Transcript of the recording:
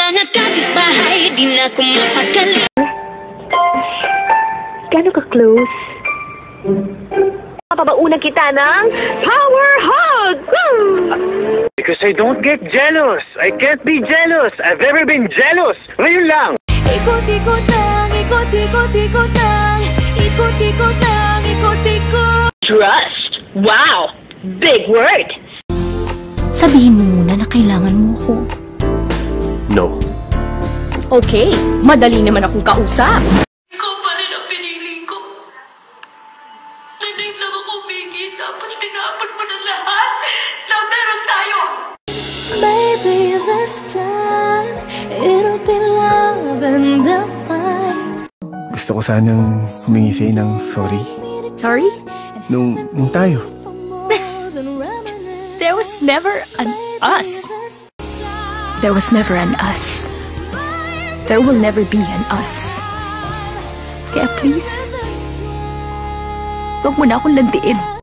mga kapitbahay, di na ko mapakali. Gano'n ka-close? Papabauna kita ng power hug! Because I don't get jealous. I can't be jealous. I've never been jealous. Ngayon lang. Ikot-ikot lang, ikot-ikot-ikot lang, ikot-ikot lang, ikot-ikot. Trust? Wow! Big word! Sabihin mo muna na kailangan mo ako. No. Okay, madali naman akong kausap. Ikaw pa rin ang pinili ko. Tinig lang ako bigit, tapos tinapon mo ng lahat na meron tayo. Maybe this time, it'll be love and the fight. Gusto ko sanang humingi sa'yo ng sorry. Sorry? Nung tayo. There was never an us. There was never an us. There will never be an us. Kaya please, huwag mo na akong landiin.